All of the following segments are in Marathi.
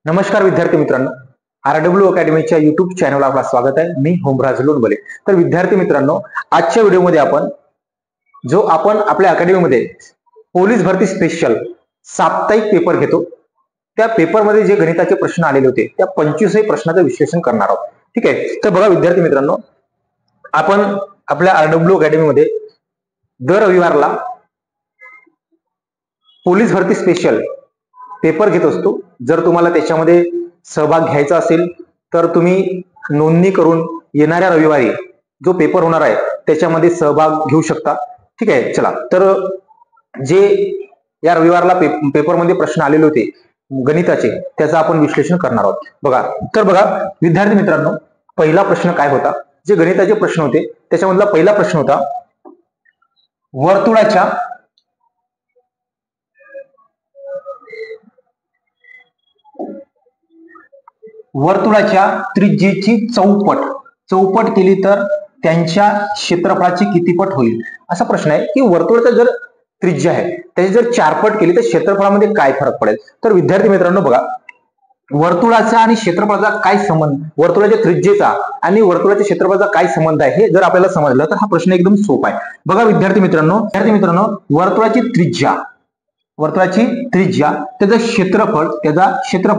नमस्कार विद्यार्थी मित्रांनो, RW अकॅडमीच्या युट्यूब चॅनलला आपलं स्वागत आहे। मी होमराज लोणबले। तर विद्यार्थी मित्रांनो, आजच्या व्हिडिओमध्ये आपण आपल्या अकॅडमीमध्ये पोलीस भरती स्पेशल साप्ताहिक पेपर घेतो। त्या पेपरमध्ये जे गणिताचे प्रश्न आलेले होते त्या 25 प्रश्नांचं विश्लेषण करणार आहोत। ठीक आहे। तर बघा विद्यार्थी मित्रांनो, आपण आपल्या RW अकॅडमीमध्ये दर रविवारला पोलीस भरती स्पेशल पेपर घेत असतो। जर तुम्हाला त्याच्यामध्ये सहभाग घ्यायचा असेल तर तुम्ही नोंदणी करून येणाऱ्या रविवारी जो पेपर होणार आहे त्याच्यामध्ये सहभाग घेऊ शकता। ठीक आहे। चला, तर जे या रविवारला पेपरमध्ये प्रश्न आलेले होते गणिताचे त्याचं आपण विश्लेषण करणार आहोत। बघा विद्यार्थी मित्रांनो, पहिला प्रश्न काय होता? जे गणिताचे प्रश्न होते त्याच्यामधला पहिला प्रश्न होता, वर्तुळाच्या त्रिज्येची चौपट केली तर त्यांच्या क्षेत्रफळाची किती पट होईल? असा प्रश्न आहे की वर्तुळाचा जर त्रिज्या आहे त्याची जर 4 पट केली तर क्षेत्रफळामध्ये काय फरक पडेल? तर विद्यार्थी मित्रांनो बघा, वर्तुळाचा आणि क्षेत्रफळाचा काय संबंध, वर्तुळाच्या त्रिज्येचा आणि वर्तुळाच्या क्षेत्रफळाचा काय संबंध आहे हे जर आपल्याला समजलं तर हा प्रश्न एकदम सोपा आहे। बघा विद्यार्थी मित्रांनो, वर्तुळाची त्रिज्या, त्याचं क्षेत्रफळ,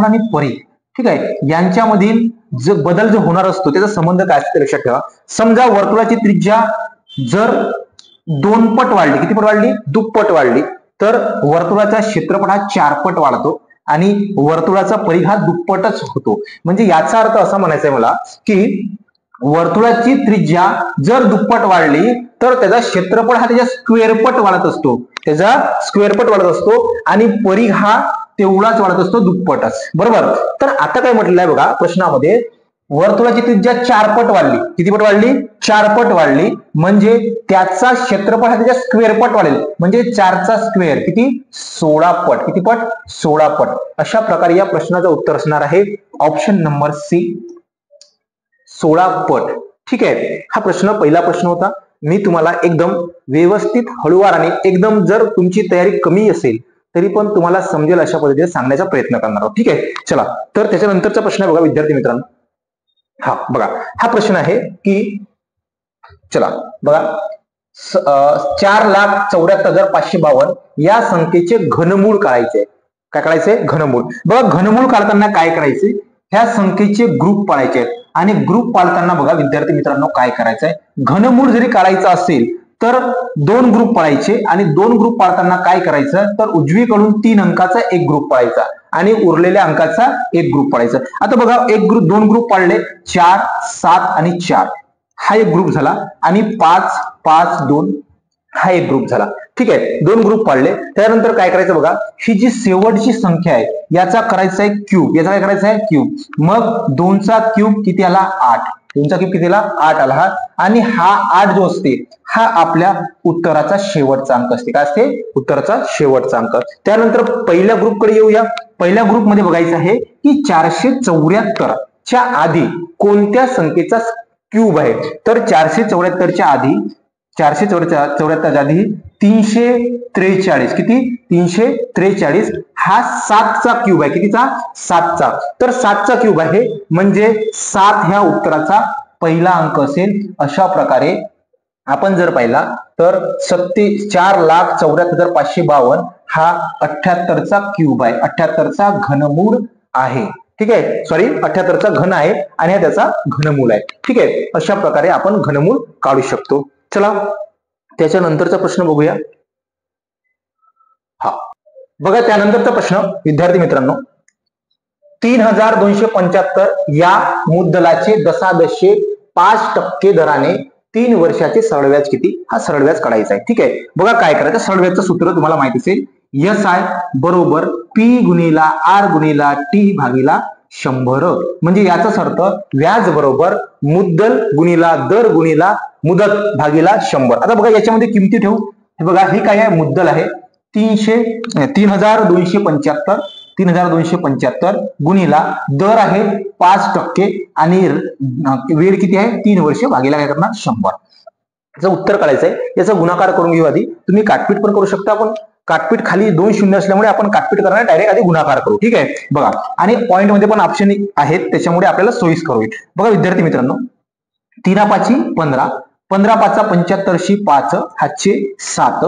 आणि परिघ, ठीक आहे, यांच्यामधील जो बदल जो होणार असतो त्याचा संबंध काय असतो लक्षात ठेवा। समजा वर्तुळाची त्रिज्या जर 2 पट वाढली, किती पट वाढली? दुप्पट वाढली, तर वर्तुळाचा क्षेत्रफळ हा 4 पट वाढतो आणि वर्तुळाचा परिघ हा दुप्पटच होतो। म्हणजे याचा अर्थ असा म्हणायचा आहे मला की वर्तुळाची त्रिज्या जर दुप्पट वाढली तर त्याचा क्षेत्रफळ हा त्याच्या स्क्वेअरपट वाढत असतो आणि परिघ हा तेवढाच वाढत असतो, दुप्पटच, बरोबर। तर आता काय म्हटलेलं आहे बघा प्रश्नामध्ये, वर्तुळाची त्रिज्या 4 पट वाढली, किती पट वाढली? 4 पट वाढली, म्हणजे त्याचा क्षेत्रफळ हा त्याच्या स्क्वेअरपट वाढेल, म्हणजे 4 चा स्क्वेअर किती? 16 पट, किती पट? 16 पट। अशा प्रकारे या प्रश्नाचं उत्तर असणार आहे ऑप्शन नंबर सी, 16 पट। ठीक आहे। हा पहिला प्रश्न होता। मी तुम्हाला एकदम व्यवस्थित हळूवाराने, एकदम जर तुमची तयारी कमी असेल तरी पण तुम्हाला समजेल अशा पद्धतीने सांगण्याचा प्रयत्न करणार आहोत। ठीक आहे। चला, तर त्याच्यानंतरचा प्रश्न बघा विद्यार्थी मित्रांनो, हा प्रश्न आहे की, चला बघा, 4,74,552 या संख्येचे घनमूळ काढायचे। काय काढायचे? घनमूळ। बघा घनमूळ काढताना काय करायचे? ह्या संख्येचे ग्रुप पाडायचे आहेत आणि ग्रुप पाडताना बघा विद्यार्थी मित्रांनो काय करायचंय, घनमूळ जरी काढायचं असेल तर 2 ग्रुप पाडायचे आणि 2 ग्रुप पाडताना काय करायचं तर उजवीकडून 3 अंकाचा एक ग्रुप पाडायचा आणि उरलेल्या अंकाचा एक ग्रुप पाडायचा। आता बघा 2 ग्रुप पाडले, 4, 7 आणि 4 हा एक ग्रुप झाला आणि 5, 5, 2 हा एक ग्रुप झाला। ठीक आहे। 2 ग्रुप पाडले, त्यानंतर काय करायचं बघा, ही जी शेवटची संख्या आहे याचा करायचा आहे क्यूब, याचा काय करायचा आहे? क्यूब। मग 2 चा क्यूब किती आला? 8, 2 चा क्यूब किती आला? 8 आला हा, आणि हा 8 जो असते हा आपल्या उत्तराचा शेवटचा अंक असते। काय असते? उत्तराचा शेवटचा अंक। त्यानंतर पहिल्या ग्रुपकडे येऊया। पहिल्या ग्रुपमध्ये बघायचं आहे की 474 च्या आधी कोणत्या संख्येचा क्यूब आहे? तर 474 च्या आधी 343, किती? 343 हा 7 चा क्यूब आहे। कितीचा? 7 चा। तर 7 चा क्यूब आहे म्हणजे 7 ह्या उत्तराचा पहिला अंक असेल। अशा प्रकारे आपण जर पाहिला तर 4,74,552 हा 78 चा क्यूब आहे, 78 चा घनमूळ आहे। ठीक आहे, सॉरी 78 चा घन आहे आणि हा त्याचा घनमूळ आहे। ठीक आहे। अशा प्रकारे आपण घनमूळ काढू शकतो। चला, त्याच्यानंतरचा प्रश्न बघूया। बघा त्यानंतरचा प्रश्न विद्यार्थी मित्रांनो, 3,275 या मुद्दलाचे दशांशे 5% दराने 3 वर्षाचे सरळ व्याज किती? हा सरळ व्याज काढायचा आहे। ठीक आहे। बघा काय करायचं, सरळ व्याजचं सूत्र तुम्हाला माहिती असेल, SI बरोबर P गुणिला R गुणिला T भागिला 100, म्हणजे याचाच अर्थ व्याज बरोबर मुद्दल गुणिला दर गुणिला मुदत भागिला 100। आता बघा याच्यामध्ये किमती ठेवू। हे बघा ही काय आहे? मुद्दल आहे 3,275 गुणिला दर आहे 5% आणि वेळ किती आहे? 3 वर्ष भागिला काय करणार? 100। याचं उत्तर काढायचं आहे. याचा गुणाकार करून घेऊ आधी. तुम्ही काटपीट पण करू शकता. आपण काटपीट खाली 2 शून्य असल्यामुळे आपण काटपीट करणार डायरेक्ट आधी गुणाकार करू. ठीक आहे बघा. आणि पॉईंट मध्ये पण ऑप्शन आहेत त्याच्यामुळे आपल्याला सोयीस्कर होईल. बघा विद्यार्थी मित्रांनो, 3 5 15, 15 5 75 5 हातचे 7,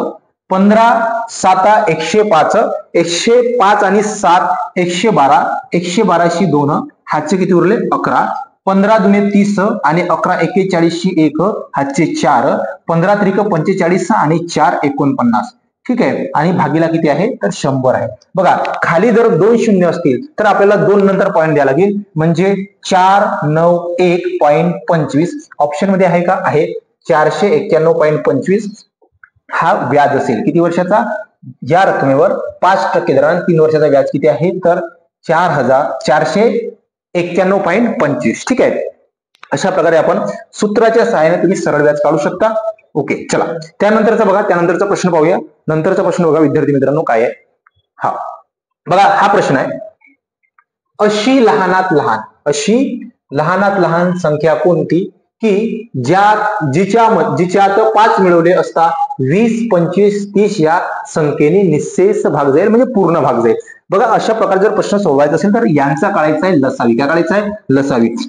15 7 105, 105 आणि 7 112, 112 2 हातचे किती उरले 11, 15 दुने 30 आणि 11 41 1 हातचे 4, 15 त्रिक 45 आणि 4 49. ठीक आहे. आणि भागीला किती आहे तर 100 आहे. बघा खाली जर 2 शून्य असतील तर आपल्याला 2 नंतर पॉईंट द्यावा लागेल. म्हणजे 491.25 ऑप्शन मध्ये आहे का? आहे. 491.25 हा व्याज असेल. किती वर्षाचा? या रकमेवर 5% दराने 3 वर्षाचा व्याज किती आहे तर 4,491.25. ठीक आहे. अशा प्रकारे आपण सूत्राच्या सहाय्याने तुम्ही सरळ व्याज काढू शकता. ओके चला त्यानंतरचा बघा. त्यानंतरचा प्रश्न पाहूया. नंतरचा प्रश्न बघा विद्यार्थी मित्रांनो काय आहे. हा बघा हा प्रश्न आहे. अशी लहानात लहान संख्या कोणती की जिच्यात 5 मिळवले असता 20 25 30 या संख्येने निःशेष भाग जाईल म्हणजे पूर्ण भाग जाईल. बघा अशा प्रकारे जर प्रश्न सोडवायचा असेल तर यांचा काढायचा आहे लसावी. काय काढायचा आहे?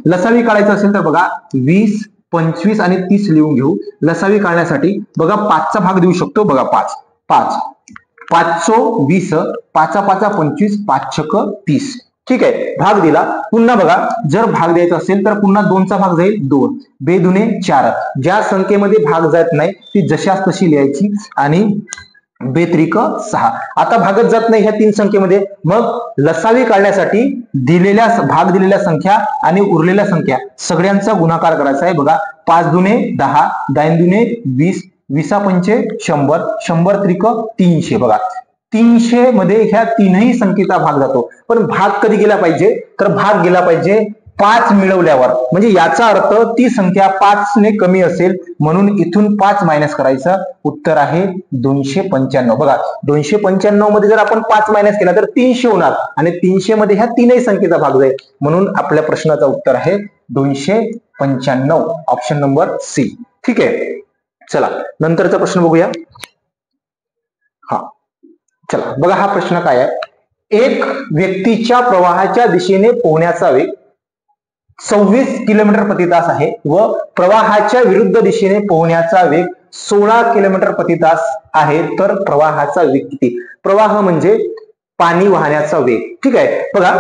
लसावी काढायचा असेल तर बघा 20 25 आणि 30 लिहून घेऊ. लसावी काढण्यासाठी बघा 5चा भाग देऊ शकतो. बघा 5 5 20, 5 5 25, 5 छक 30. ठीक आहे. भाग दिला. पुन्हा बघा जर भाग द्यायचा असेल तर पुन्हा 2चा भाग जाईल 2, बेदुने 4. ज्या संख्येमध्ये भाग जात नाही ती जशाच तशी लिहायची आणि बेत्रिक 6. आता भागच जात नाही ह्या 3 संख्येमध्ये. मग लसावी काढण्यासाठी भाग दिलेल्या संख्या आणि उरलेल्या संख्या सगळ्यांचा गुणाकार करायचा आहे. बघा 5 दुने 10, 10 दुने 20, 20 पंचे 100, 100 त्रिक 300. बघा 300 मध्ये ह्या तीनही संख्येचा भाग जातो. पण भाग कधी गेला पाहिजे तर भाग गेला पाहिजे 5 मिळवल्यावर. म्हणजे याचा अर्थ ती संख्या 5 ने कमी असेल म्हणून इथून 5 मायनस करायचं. उत्तर आहे 295. बघा 295 मध्ये जर आपण 5 मायनस केला तर 300 होणार आणि 300 मध्ये ह्या तीनही संख्येचा भाग जाईल म्हणून आपल्या प्रश्नाचं उत्तर आहे 295. Option number C. ठीक आहे. चला नंतरचा प्रश्न बघूया. हा चला बघा हा प्रश्न काय आहे. एक व्यक्तीच्या प्रवाहाच्या दिशेने पोहण्याचा वेग 26 किलोमीटर प्रति तास आहे व प्रवाहाच्या विरुद्ध दिशेने पोहण्याचा वेग 16 किलोमीटर प्रति तास आहे. तर प्रवाहाचा वेग किती? प्रवाह म्हणजे पाणी वाहण्याचा वेग. ठीक आहे. बघा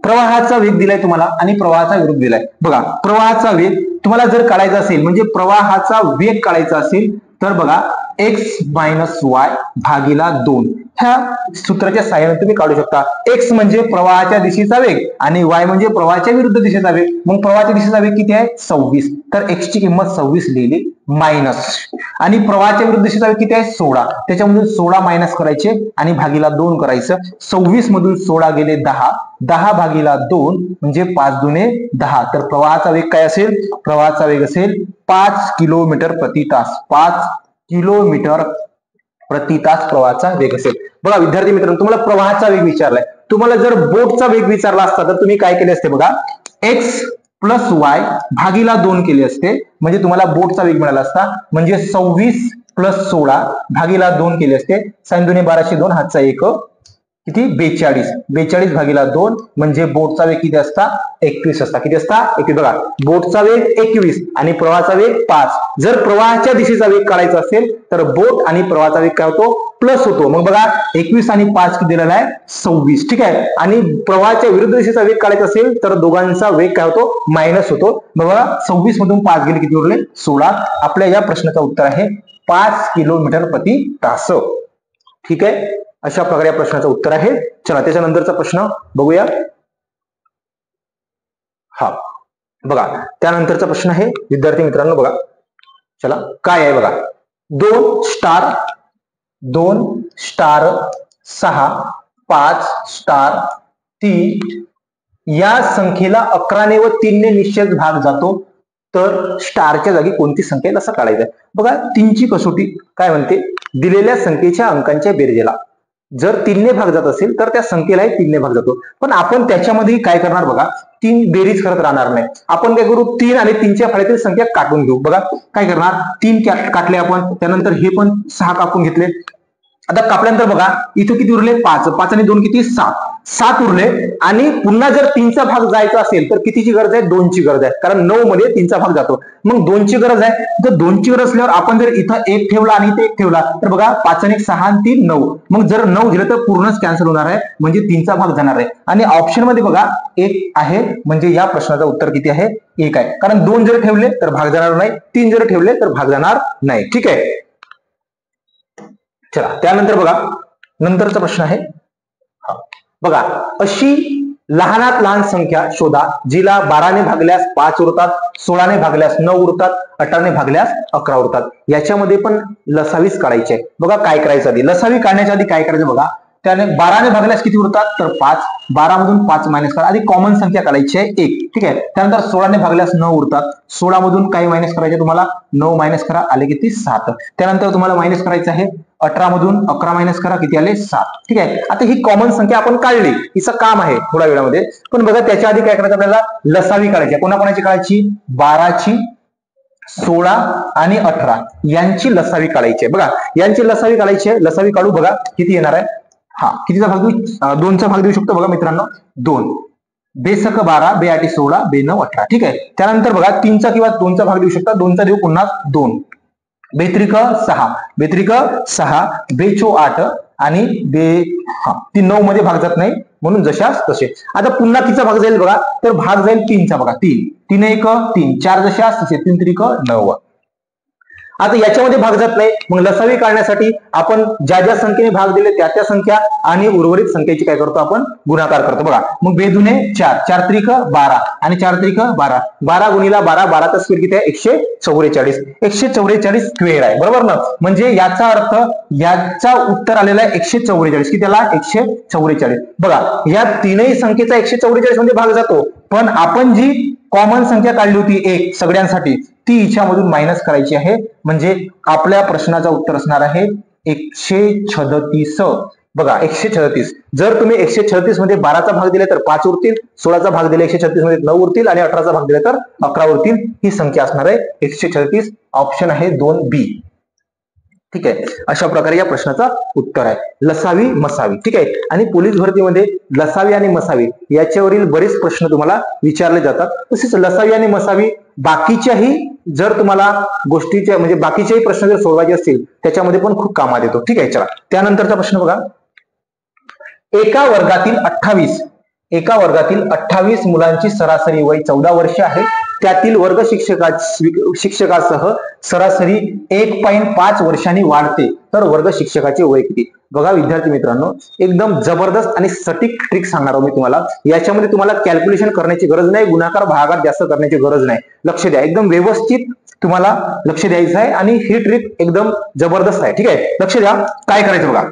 प्रवाहाचा वेग दिलाय तुम्हाला आणि प्रवाहाचा विरुद्ध दिलाय. बघा प्रवाहाचा वेग तुम्हाला जर काढायचा असेल म्हणजे प्रवाहाचा वेग काढायचा असेल तर बघा x मायनस y भागीला 2 ह्या सूत्राच्या सहाय्याने तुम्ही काढू शकता. x म्हणजे प्रवाहाच्या दिशेचा वेग आणि y म्हणजे प्रवाहाच्या विरुद्ध दिशेचा वेग. मग प्रवाहाच्या दिशेचा वेग किती आहे? 26. तर x ची किंमत 26 लिहिली मायनस आणि प्रवाहाच्या विरुद्ध दिशेचा वेग किती आहे? 16. त्याच्यामधून 16 मायनस करायचे आणि भागीला 2 करायचं. 26 मधून 16 गेले 10, 10 भागीला 2 म्हणजे 5 दुने 10. तर प्रवाहाचा वेग काय असेल? प्रवाहाचा वेग असेल 5 किलोमीटर प्रति तास. 5 किलोमीटर प्रति तास प्रवाहाचा वेग असेल. बघा विद्यार्थी मित्रांनो तुम्हाला प्रवाहाचा वेग विचारलाय. तुम्हाला जर बोटचा वेग विचारला असता तर तुम्ही काय केले असते? बघा x प्लस y भागीला 2 केले असते म्हणजे तुम्हाला बोटचा वेग मिळाला असता. म्हणजे 26 प्लस 16 भागीला 2 केले असते. 6 दुने 12, 2 हातचा 1 किती? 42. 42 भागीला 2 म्हणजे बोटचा वेग किती असता? 21 असता. किती असता? 21. बघा बोटचा वेग 21 आणि प्रवाहाचा वेग 5. जर प्रवाहाच्या दिशेचा वेग काढायचा असेल तर बोट आणि प्रवाहाचा वेग काय होतो? प्लस होतो. मग बघा 21 आणि 5 किती दिलेला आहे? 26. ठीक आहे. आणि प्रवाहाच्या विरुद्ध दिशेचा वेग काढायचा असेल तर दोघांचा वेग काय होतो? मायनस होतो. बघा 26 मधून 5 गेले किती उरले? 16. आपल्या या प्रश्नाचं उत्तर आहे 5 किलोमीटर प्रति तास. ठीक आहे. अशा प्रकारे या प्रश्नाचं उत्तर आहे. चला त्याच्यानंतरचा प्रश्न बघूया. हा बघा त्यानंतरचा प्रश्न आहे विद्यार्थी मित्रांनो. बघा चला काय आहे बघा. 2 स्टार 6 5 स्टार 3 या संख्येला 11 ने व 3 ने निश्चित भाग जातो तर स्टारच्या जागी कोणती संख्या आहे असं काढायचं. बघा 3 ची कसोटी काय म्हणते? दिलेल्या संख्येच्या अंकांच्या बेरजेला जर 3 ने भाग जात असेल तर त्या संख्येलाही 3 ने भाग जातो. पण आपण त्याच्यामध्ये काय करणार बघा, 3 बेरीज करत राहणार नाही. आपण काय करू, 3 आणि 3च्या फळ्यातील संख्या काटून घेऊ. बघा काय करणार, 3 काटले आपण, त्यानंतर हे पण 6 कापून घेतले. आता कापल्यानंतर बघा इथं किती उरले, 5. 5 आणि 2 किती, 7. 7 उरले. आणि पुन्हा जर 3चा भाग जायचा असेल तर कितीची गरज आहे, 2ची गरज आहे. कारण 9 मध्ये 3चा भाग जातो. मग 2ची गरज आहे. तर 2ची गरज असल्यावर आपण जर इथं 1 ठेवला आणि इथे 1 ठेवला तर बघा 5 आणि 1 6 आणि 3 9. मग जर 9 दिलं तर पूर्णच कॅन्सल होणार आहे, म्हणजे 3चा भाग जाणार आहे. आणि ऑप्शन मध्ये बघा 1 आहे, म्हणजे या प्रश्नाचं उत्तर किती आहे, 1 आहे. कारण 2 जर ठेवले तर भाग जाणार नाही, 3 जर ठेवले तर भाग जाणार नाही. ठीक आहे. चला त्यानंतर बघा नंतरचा प्रश्न आहे. बघा अशी लहानात लहान संख्या शोधा जिला 12 ने भागल्यास 5 उरतात, 16 ने भागल्यास 9 उरतात, 18 ने भागल्यास 11 उरतात. याच्यामध्ये पण लसावीच काढायची आहे. बघा काय करायचं, आधी लसावी काढण्याच्या आधी काय करायचं बघा, त्याने 12 ने भागल्यास किती उरतात, तर 5. 12 मधून 5 मायनस करा. आधी कॉमन संख्या काढायची आहे 1. ठीक आहे. त्यानंतर 16 ने भागल्यास 9 उरतात. 16 मधून काही मायनस करायचे तुम्हाला, 9 मायनस करा, आले किती, 7. त्यानंतर तुम्हाला मायनस करायचं आहे 18 मधून 11 मायनस करा, किती आले, 7. ठीक आहे. आता ही कॉमन संख्या आपण काढली, हिचं काम आहे थोड्या वेळामध्ये. पण बघा त्याच्या आधी काय करायचं आपल्याला, लसावी काढायची. कोणाकोणाची काढायची, 12ची, 16 आणि 18 यांची लसावी काढायची आहे. बघा यांची लसावी काढायची आहे. लसावी काढू, बघा किती येणार आहे. कितीचा भाग देऊ, 2चा भाग देऊ शकतो. बघा मित्रांनो 2. बेसक 12, बे 8 16, बे 9 18. ठीक आहे. त्यानंतर बघा 3चा किंवा 2चा भाग देऊ शकता. 2चा देऊ पुन्हा 2. बेत्रिक 6, बेत्रिक 6, बेचो 8 आणि ती 9 मध्ये भाग जात नाही म्हणून जशाच तसे. आता पुन्हा कितीचा भाग जाईल बघा, तर भाग जाईल 3चा. बघा 3, 3 1 3, 4 जशाच तसे, 3 त्रिक 9. आता याच्यामध्ये भाग जात नाही, मग लसावी काढण्यासाठी आपण ज्या ज्या संख्येने भाग दिले त्या त्या संख्या आणि उर्वरित संख्येची काय करतो आपण, गुणाकार करतो. बघा मग बेदुने 4, 4 त्रिक 12 आणि 4 त्रिक 12, 12 गुणिला 12, 12चा स्क्वेअर किती आहे, 144. 144 स्क्वेअर आहे, बरोबर ना. म्हणजे याचा अर्थ याचा उत्तर आलेला आहे 144. किती आला, 144. बघा या तीनही संख्येचा 144 मध्ये भाग जातो, पण आपण जी कॉमन संख्या काढली होती 1 सगळ्यांसाठी, ती हिच्यामधून मायनस करायची आहे. म्हणजे आपल्या प्रश्नाचं उत्तर असणार आहे 136. बघा 136. जर तुम्ही 136 मध्ये 12चा भाग दिले तर 5 उरतील, 16चा भाग दिले 136 मध्ये 9 उरतील आणि 18चा भाग दिले तर 11 उरतील. ही संख्या असणार आहे 136. ऑप्शन आहे 2B. ठीक आहे. अशा प्रकारे या प्रश्नाचा उत्तर आहे, लसावी मसावी. ठीक आहे. आणि पोलीस भरतीमध्ये लसावी आणि मसावी याच्यावरील बरेच प्रश्न तुम्हाला विचारले जातात. तसेच लसावी आणि मसावी बाकीच्याही जर तुम्हाला गोष्टीच्या म्हणजे बाकीचेही प्रश्न जर सोडवायचे असतील त्याच्यामध्ये पण खूप कामात येतो. ठीक आहे. चला त्यानंतरचा प्रश्न बघा, एका वर्गातील 28 मुलांची सरासरी वय 14 वर्ष आहे. त्यातील वर्ग शिक्षकासह सरासरी 1.5 वर्षांनी वाढते, तर वर्ग शिक्षकाचे वय किती. बघा विद्यार्थी मित्रांनो, एकदम जबरदस्त आणि सटीक ट्रिक सांगणार मी तुम्हाला. याच्यामध्ये तुम्हाला कॅल्क्युलेशन करण्याची गरज नाही, गुणाकार भागाकार जास्त करण्याची गरज नाही. लक्ष द्या, एकदम व्यवस्थित तुम्हाला लक्ष द्यायचं आहे आणि ही ट्रिक एकदम जबरदस्त आहे. ठीक आहे. लक्ष द्या काय करायचं बघा.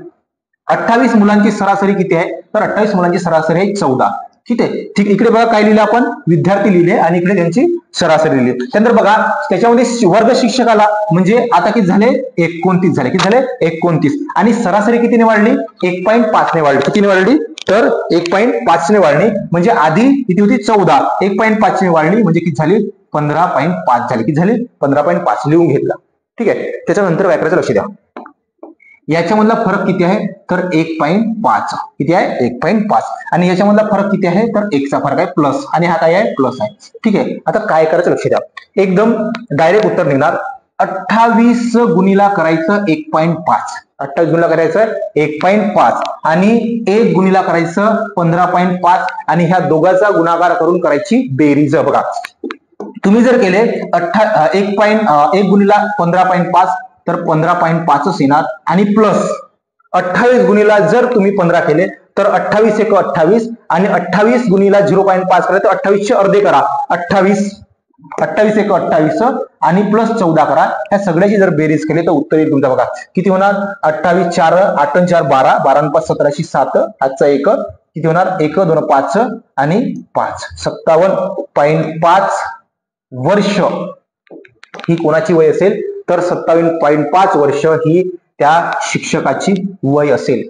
28 मुलांची सरासरी किती आहे, तर 28 मुलांची सरासरी आहे 14. ठीक आहे. ठीक, इकडे बघा काय लिहिले आपण, विद्यार्थी लिहिले आणि इकडे त्यांची सरासरी लिहिली. त्यानंतर बघा त्याच्यामध्ये वर्ग शिक्षकाला म्हणजे आता किती झाले, 29 झाले. किती झाले, 29. आणि सरासरी कितीने वाढली, 1.5 ने वाढली. कितीने वाढली, तर 1.5 ने वाढली. म्हणजे आधी किती होती, 14, 1.5 ने वाढली म्हणजे किती झाली, 15.5 झाली. किती झाली, 15.5 लिहून घेतला. ठीक आहे. त्याच्यानंतर काय करायचं, लक्ष द्या. याच्यामधला फरक किती आहे, तर 1.5. किती आहे, 1.5. आणि याच्यामधला फरक किती आहे, तर 1चा फरक आहे प्लस, आणि हा काय आहे, प्लस आहे. ठीक आहे. आता काय करायचं, लक्ष द्या. एकदम डायरेक्ट उत्तर निघणार. 28 गुणिला करायचं 1.5, 28 गुणिला करायचं 1.5 आणि 1 गुणिला करायचं 15.5 आणि ह्या दोघांचा गुणाकार करून करायची बेरीज. बघा तुम्ही जर केले 1 गुणिला 15.5 तर 15.5 येणार आणि प्लस 28 गुणिला जर तुम्ही 15 केले तर 28 1 28 आणि 28 गुणिला 0.5 करा तर 28 चे अर्धे करा, 28 1 28 आणि प्लस 14 करा. ह्या सगळ्याची जर बेरीज केली तर उत्तर येईल तुमचा. बघा किती होणार, 28 4 8 4 12 12 5 17 7, हातचा 1 किती होणार, 1 2 5 आणि 5 57.5 वर्ष ही कोणाची वय असेल, तर 57.5 वर्ष ही त्या शिक्षकाची वय असेल.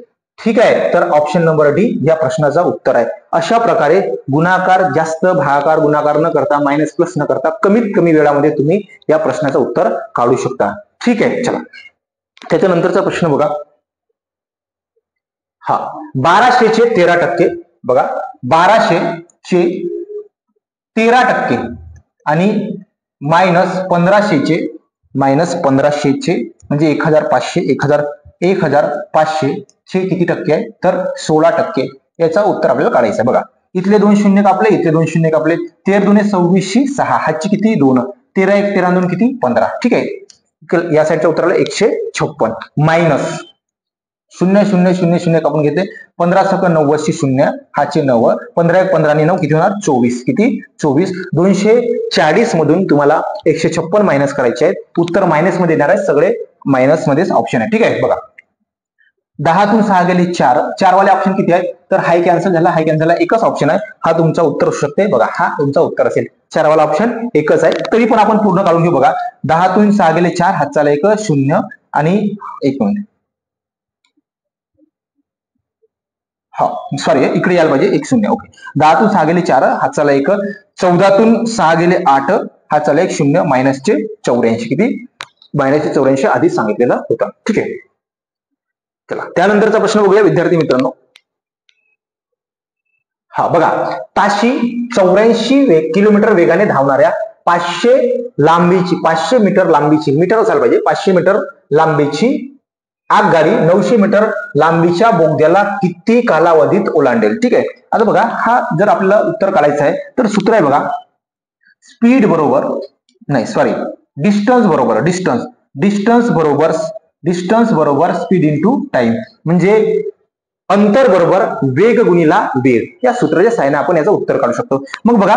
ठीक आहे, तर ऑप्शन नंबर डी या प्रश्नाचा उत्तर आहे. अशा प्रकारे गुणाकार जास्त भागाकार गुणाकार न करता मायनस प्लस न करता कमीत कमी वेळामध्ये तुम्ही या प्रश्नाचं उत्तर काढू शकता. ठीक आहे, चला त्याच्यानंतरचा प्रश्न बघा. हा 1200चे 13% बघा, 1200चे 13% आणि मायनस 1500चे म्हणजे 1500 1500 चे किती टक्के आहे, तर 16%. याचा उत्तर आपल्याला काढायचं आहे. बघा इथले 2 शून्य कापले, इथले 2 शून्य कापले, 13 दुने 26 6 हातची किती 2, 13 1 13 2 किती 15. ठीक आहे, या साईडच्या उत्तराला 156 मायनस 0 0 0 0 कापून घेते, 15 सेकंद 90 शून्य हाचे 9, 15 1 15 आणि 9 किती होणार 24. किती 24. 240 मधून तुम्हाला 156 मायनस करायचे आहेत. उत्तर मायनस मध्ये येणार आहे, सगळे मायनस मध्येच ऑप्शन आहे. ठीक आहे, बघा 10 तून 6 गेले 4, 4 वाले ऑप्शन किती आहेत, तर हाय कॅन्सल झाला, हाय कॅन्सल झाला, एकच ऑप्शन आहे. हा तुमचा उत्तर असू शकते. बघा हा तुमचा उत्तर असेल, 4 वाला ऑप्शन एकच आहे. तरी पण आपण पूर्ण काढून घेऊ. बघा 10 तून 6 गेले 4 हातचाला 1 0 आणि 1 मिनिट, हा सॉरी इकडे यायला पाहिजे 1 0. ओके, 10 तून 6 गेले 4 हातचाला 1, 14 तून 6 गेले 8 हातचाला 1 0 मायनसचे 84. किती मायनसचे 84 आधीच सांगितलेला होता. ठीक आहे, चला त्यानंतरचा प्रश्न बघूया विद्यार्थी मित्रांनो. हा बघा ताशी 84 किलोमीटर वेगाने धावणाऱ्या 500 मीटर लांबीची, मीटर असायला पाहिजे, 500 मीटर लांबीची आगगाडी 900 मीटर लांबीच्या बोगद्याला किती कालावधीत ओलांडेल. ठीक आहे, आता बघा हा जर आपल्याला उत्तर काढायचं आहे तर सूत्र आहे बघा, स्पीड बरोबर नाही सॉरी डिस्टन्स बरोबर स्पीड इंटू टाइम, म्हणजे अंतर बरोबर वेग गुणिला वेळ. या सूत्राच्या सहाय्याने आपण याचं उत्तर काढू शकतो. मग बघा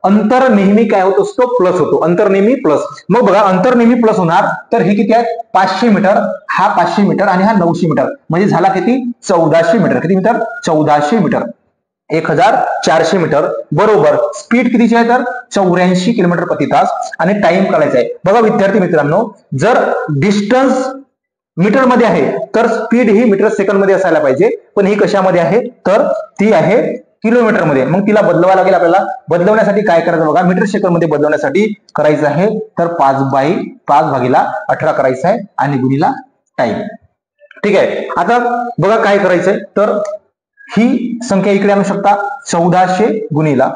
अंतर नेहमी काय होत असतो, प्लस होतो, अंतर नेहमी प्लस. मग बघा अंतर नेहमी प्लस होणार, तर हे किती आहे 500 मीटर, हा 500 मीटर आणि हा 900 मीटर, म्हणजे झाला किती 1400 मीटर. किती मीटर 1400 मीटर, 1400 मीटर बरोबर स्पीड कितीची आहे तर 84 किलोमीटर प्रति तास आणि टाइम काढायचा आहे. बघा विद्यार्थी मित्रांनो, जर डिस्टन्स मीटर मध्ये आहे तर स्पीड ही मीटर सेकंड मध्ये असायला पाहिजे, पण ही कशामध्ये आहे तर ती आहे किलोमीटर मध्ये. मग तिला बदलवा लागेल आपल्याला. बदलवण्यासाठी काय करायचं बघा, मीटर सेकंड मध्ये बदलवण्यासाठी करायचं आहे तर 5/18 करायचं आहे आणि गुणिला टाइम. ठीक आहे, आता बघा काय करायचंय तर ही संख्या इकडे आणू शकता, 1400 गुणिला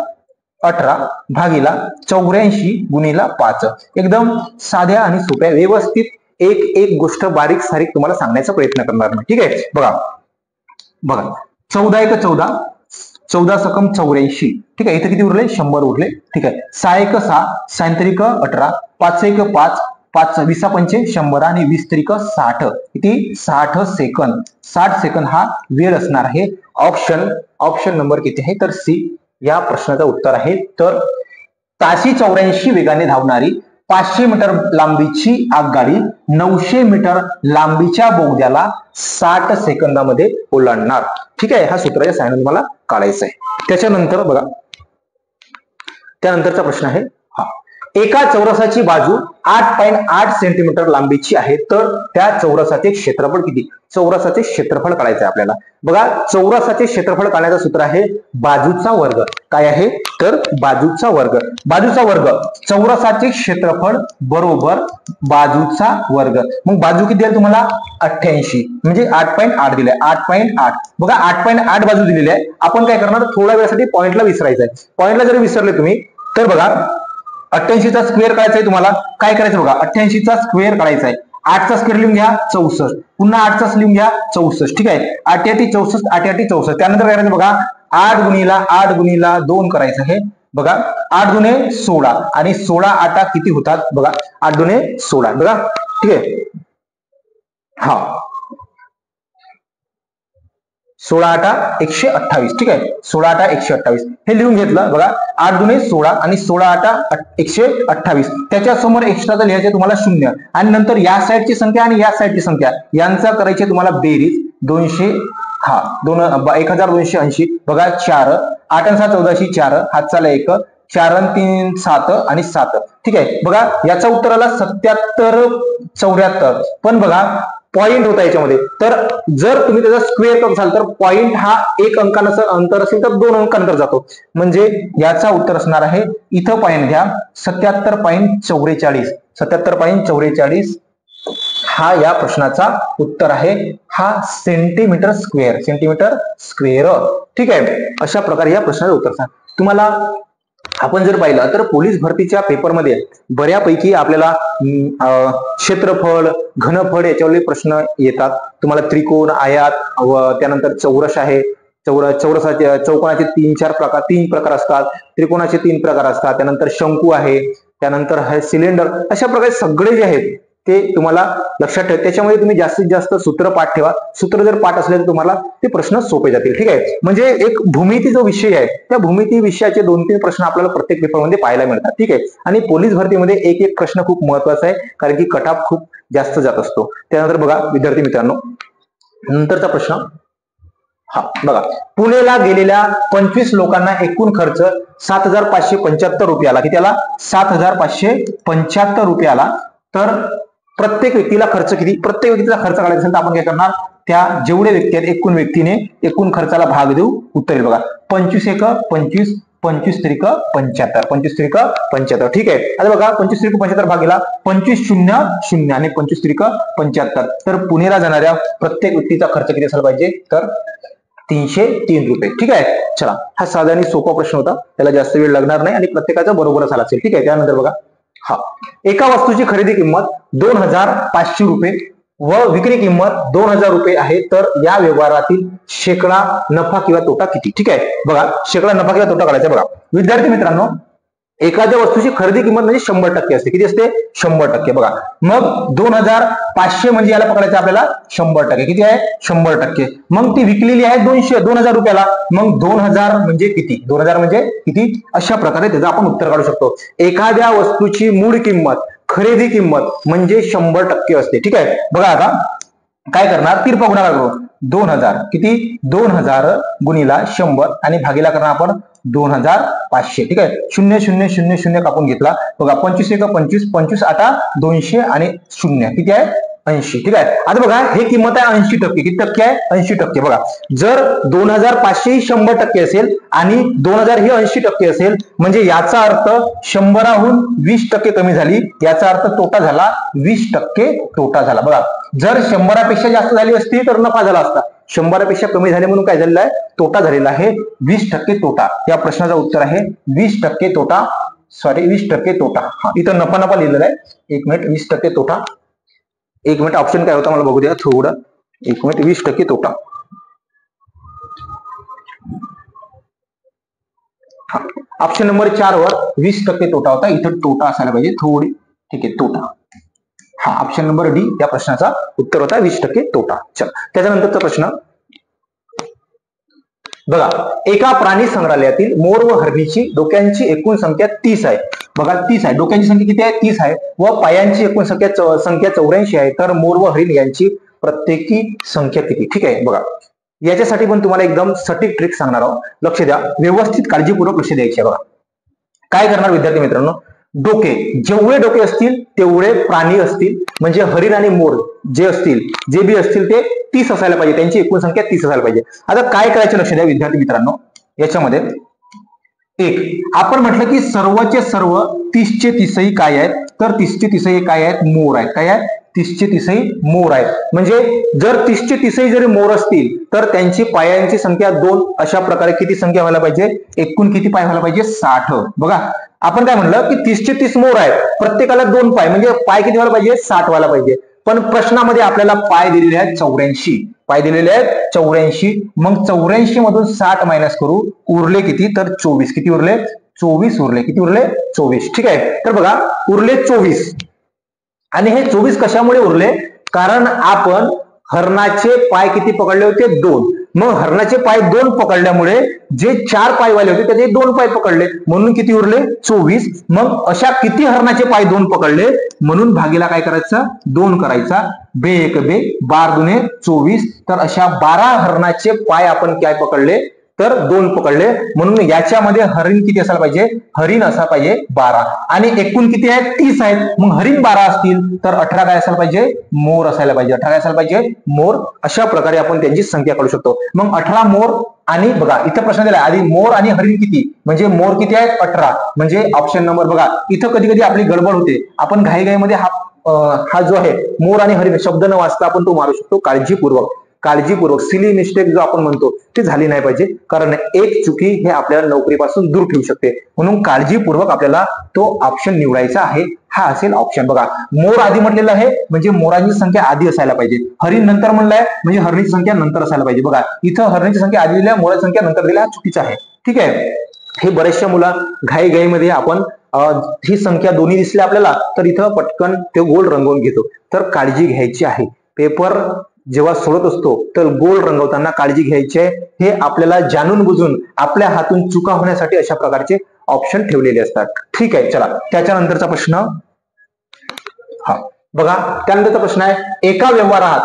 18 भागीला 84 गुणिला 5. एकदम साध्या आणि सोप्या व्यवस्थित एक गोष्ट बारीक सारीक तुम्हाला सांगण्याचा प्रयत्न करणार नाही. ठीक आहे, बघा 14 1 14, 14 सकम 84. ठीक आहे, इथे किती उरले 100 उरले. ठीक आहे, 6 1 6, 6 3 18, 5 1 5, 5 20 पंचे 100 आणि 20 3 60. किती 60 सेकंद. 60 सेकंद हा वेळ असणार आहे. ऑप्शन नंबर किती आहे तर सी या प्रश्नाचं उत्तर आहे. तर ताशी 84 वेगाने धावणारी 500 मीटर लांबीची आगगाडी 900 मीटर लांबीच्या बोगद्याला 60 सेकंदामध्ये ओलांडणार. ठीक आहे, हा सूत्राच्या सहाय्याने तुम्हाला काढायचा आहे. त्याच्यानंतर बघा त्यानंतरचा प्रश्न आहे, हा एका चौरसाची बाजू 8.8 सेंटीमीटर लांबीची आहे, तर त्या चौरसाचे क्षेत्रफळ किती. चौरसाचे क्षेत्रफळ काढायचं आहे आपल्याला. बघा चौरसाचे क्षेत्रफळ काढण्याचं सूत्र आहे बाजूचा वर्ग. काय आहे तर बाजूचा वर्ग. चौरसाचे क्षेत्रफळ बरोबर बाजूचा वर्ग. मग बाजू किती आहे तुम्हाला 88, म्हणजे 8.8 दिले 8.8. बघा 8.8 बाजू दिलेली आहे. आपण काय करणार थोड्या वेळासाठी पॉइंटला विसरायचं आहे. पॉइंटला जर विसरले तुम्ही तर बघा 88 चा स्क्वेअर काढायचा आहे तुम्हाला. काय करायचं बघा 88 चा स्क्वेअर काढायचा आहे. 8 चा स्क्वेअर लिहून घ्या 64, पुन्हा 8 चा लिहून घ्या 64. ठीक आहे, 8 8 64, 8 8 64. त्यानंतर काय करायचं बघा 8 गुणिला 2 करायचं आहे. बघा 8 दुने 16 आणि 16 8 किती होतात बघा 8 दुने 16. बघा ठीक आहे, हा 16 8 128. ठीक आहे, 16 8 128 हे लिहून घेतलं. बघा 8 दुने 16 आणि 16 8 128. त्याच्या समोर एक्स्ट्राचं लिहायचे तुम्हाला 0 आणि नंतर या साईडची संख्या आणि या साईडची संख्या यांचा करायचे तुम्हाला बेरीज 200. हा 1280. बघा 4 8 आणि 7 14, 4 हातचाला 1, 4 आणि 3 7 आणि 7. ठीक आहे, बघा याचा उत्तर आला 77 74. पण बघा पॉईंट होता याच्यामध्ये. तर जर तुम्ही त्याचा स्क्वेअर करत असाल तर पॉईंट हा एक अंकाचं अंतर असेल तर 2 अंकांतर जातो. म्हणजे याचा उत्तर असणार आहे, इथं पॉईंट घ्या, 77.44. 77.44 हा या प्रश्नाचा उत्तर आहे. हा सेंटीमीटर स्क्वेअर. ठीक आहे. अशा प्रकारे या प्रश्नाचं उत्तर सांग. तुम्हाला आपण जर पाहिलं तर पोलीस भरतीच्या पेपरमध्ये बऱ्यापैकी आपल्याला क्षेत्रफळ, घनफळ याच्यावरले प्रश्न येतात. तुम्हाला त्रिकोण, आयात व त्यानंतर चौरस आहे. चौकोनाचे 3 प्रकार असतात, त्रिकोणाचे 3 प्रकार असतात, त्यानंतर शंकू आहे, त्यानंतर आहे सिलेंडर. अशा प्रकारे सगळे जे आहेत ते तुम्हाला लक्षात ठेवा. त्याच्यामध्ये तुम्ही जास्तीत जास्त सूत्र पाठ ठेवा. सूत्र जर पाठ असले तर तुम्हाला ते प्रश्न सोपे जातील. ठीक आहे. म्हणजे एक भूमिती जो विषय आहे त्या भूमिती विषयाचे 2-3 प्रश्न आपल्याला प्रत्येक पेपरमध्ये पाहायला मिळतात. ठीक आहे. आणि पोलीस भरतीमध्ये एक प्रश्न खूप महत्वाचा आहे, कारण की कट ऑफ खूप जास्त जात असतो. त्यानंतर बघा विद्यार्थी मित्रांनो, नंतरचा प्रश्न हा बघा, पुणेला गेलेल्या 25 लोकांना एकूण खर्च 7,575 रुपयाला. किती आला? 7,575 रुपयाला. तर प्रत्येक व्यक्तीला खर्च किती? प्रत्येक व्यक्तीचा खर्च काढायचा असेल तर आपण काय करणार, त्या जेवढे व्यक्ती आहेत एकूण व्यक्तीने एकूण खर्चाला भाग देऊ. उत्तर येईल बघा, 25 एक 25, 25 त्रिक 75, 25 त्रिक 75. ठीक आहे. आता बघा 25 त्रिक 75 भागीला 25 शून्य शून्य आणि 25 त्रिक 75. तर पुणेला जाणाऱ्या प्रत्येक व्यक्तीचा खर्च किती असायला पाहिजे? तर 303 रुपये. ठीक आहे. चला, हा साधा आणि सोपा प्रश्न होता, त्याला जास्त वेळ लागणार नाही आणि प्रत्येकाचा बरोबरच आला असेल. ठीक आहे. त्यानंतर बघा, हा एका वस्तूची खरेदी किंमत 2,500 रुपये व विक्री किंमत 2,000 रुपये आहे. तर या व्यवहारातील शेकडा नफा किंवा तोटा किती? ठीक आहे. बघा, शेकडा नफा किंवा तोटा काढायचा. बघा विद्यार्थी मित्रांनो, एखाद्या वस्तूची खरेदी किंमत म्हणजे 100% असते. किती असते? 100%. बघा, मग 2,500 म्हणजे याला पकडायचं आपल्याला 100%. किती आहे? 100%. मग ती विकलेली आहे 2,000 रुपयाला. मग 2,000 म्हणजे किती? 2,000 म्हणजे किती? अशा प्रकारे त्याचं आपण उत्तर काढू शकतो. एखाद्या वस्तूची मूळ किंमत, खरेदी किंमत म्हणजे 100% असते. ठीक आहे. बघा आता काय करणार, तिरपा गुणाकार करू. 2,000 किती? 2,000 गुणिला 100 आणि भागीला करणार आपण 2,500. ठीक आहे. 0 0 0 0 कापून घेतला. बघा 25 एक 25, 25 आता 200 आणि 0 किती आहे? 80. ठीक आहे. आता बघा हे किंमत आहे 80%. किती टक्के आहे? 80%. बघा, जर 2,500 ही 100% असेल आणि 2,000 ही 80% असेल म्हणजे याचा अर्थ 100हून 20% कमी झाली. याचा अर्थ तोटा झाला, 20% तोटा झाला. बघा, जर 100पेक्षा जास्त झाली असती तर नफा झाला असता. 100पेक्षा कमी झाले म्हणून काय झालेला आहे? तोटा झालेला आहे. 20% तोटा. या प्रश्नाचं उत्तर आहे 20% तोटा. 20% तोटा. हा, इथं नफा लिहिलेला आहे. 1 मिनिट. 20% तोटा. 1 मिनिट. ऑप्शन काय होता मला बघू द्या थोडं. 1 मिनिट. 20% तोटा. हा, ऑप्शन नंबर 4 वर 20% तोटा होता. इथं तोटा असायला पाहिजे थोडी. ठीक आहे. तोटा. हा, ऑप्शन नंबर डी या प्रश्नाचा उत्तर होता 20% तोटा. चला, त्याच्यानंतरचा प्रश्न बघा, एका प्राणी संग्रहालयातील मोर व हरणीची डोक्यांची एकूण संख्या 30 आहे. बघा 30 आहे. डोक्यांची संख्या किती आहे? 30 आहे. व पायांची एकूण संख्या 84 आहे. तर मोर व हरिण यांची प्रत्येकी संख्या किती? ठीक आहे. बघा, याच्यासाठी पण तुम्हाला एकदम सटीक ट्रिक सांगणार आहोत. लक्ष द्या, व्यवस्थित काळजीपूर्वक लक्ष द्यायचे. बघा काय करणार विद्यार्थी मित्रांनो, डोके जेवढे डोके असतील तेवढे प्राणी असतील. म्हणजे हरिण आणि मोर जे असतील, जे बी असतील ते 30 असायला पाहिजे. त्यांची एकूण संख्या 30 असायला पाहिजे. आता काय करायचं लक्ष द्या विद्यार्थी मित्रांनो, याच्यामध्ये आपण म्हटलं की सर्वचे सर्व 30चे 30 काय आहेत? तर 30चे 30 काय आहेत? मोर आहेत. काय आहे? 30चे 30 मोर आहेत. म्हणजे जर 30चे 30 जरी मोर असतील तर त्यांची पायांची संख्या 2. अशा प्रकारे किती संख्या व्हायला पाहिजे? एकूण किती पाय व्हायला पाहिजे? 60. बघा, आपण काय म्हणलं की 30चे 30 मोर आहेत, प्रत्येकाला 2 पाय, म्हणजे पाय किती व्हायला पाहिजे? 60 व्हायला पाहिजे. पण प्रश्नामध्ये आपल्याला पाय दिलेले आहेत 84. पाय दिलेले आहेत 84. मग 84 मधून 60 मायनस करू. उरले किती? तर 24. किती उरले? 24 उरले. किती उरले? 24. ठीक आहे. तर बघा, उरले 24. आणि हे 24 कशामुळे उरले? कारण आपण हरणाचे पाय किती पकडले होते? 2. मग हरणाचे पाय 2 पकडल्यामुळे जे 4 पायवाले होते त्याचे 2 पाय पकडले, म्हणून किती उरले? 24. मग अशा किती हरणाचे पाय 2 पकडले म्हणून भागीला काय करायचं? 2 करायचा. बे एक बे, 12 दुने 24. तर अशा 12 हरणाचे पाय आपण काय पकडले? तर 2 पकडले, म्हणून याच्यामध्ये हरिण किती असायला पाहिजे? हरिण असायला पाहिजे 12, आणि एकूण किती आहेत? 30 आहेत. मग हरिण 12 असतील तर 18 काय असायला पाहिजे? मोर असायला पाहिजे. 18 काय असायला पाहिजे? मोर. अशा प्रकारे आपण त्यांची संख्या काढू शकतो. मग 18 मोर, आणि बघा इथं प्रश्न दिला आधी मोर आणि हरिण किती, म्हणजे मोर किती आहेत? 18, म्हणजे ऑप्शन नंबर बघा इथं कधी कधी आपली गडबड होते, आपण घाईघाईमध्ये हा जो आहे मोर आणि हरिण शब्द न वाचता आपण तो मारू शकतो. काळजीपूर्वक सिली मिस्टेक जो आपण म्हणतो ते झाली नाही पाहिजे, कारण एक चुकी हे आपल्याला नोकरीपासून दूर ठेवू शकते. म्हणून काळजीपूर्वक आपल्याला तो ऑप्शन निवडायचा आहे. हा असेल ऑप्शन. बघा मोर आधी म्हटलेलं आहे म्हणजे मोरांची संख्या आधी असायला पाहिजे. हरिण नंतर म्हणलंय म्हणजे हरणीची संख्या नंतर असायला पाहिजे. बघा इथं हरणीची संख्या आधी दिल्या, मोराची संख्या नंतर दिल्या, हा चुकीचा आहे. ठीक आहे. हे बऱ्याचशा मुला घाईघाईमध्ये आपण ही संख्या दोन्ही दिसल्या आपल्याला तर इथं पटकन ते गोल रंगवून घेतो. तर काळजी घ्यायची आहे. पेपर जेव्हा सोडत असतो तर गोल रंगवताना काळजी घ्यायची आहे. हे आपल्याला जाणून बुजून आपल्या हातून चुका होण्यासाठी अशा प्रकारचे ऑप्शन ठेवलेले असतात. ठीक आहे. चला त्याच्यानंतरचा प्रश्न, हा बघा त्यानंतरचा प्रश्न आहे, एका व्यवहारात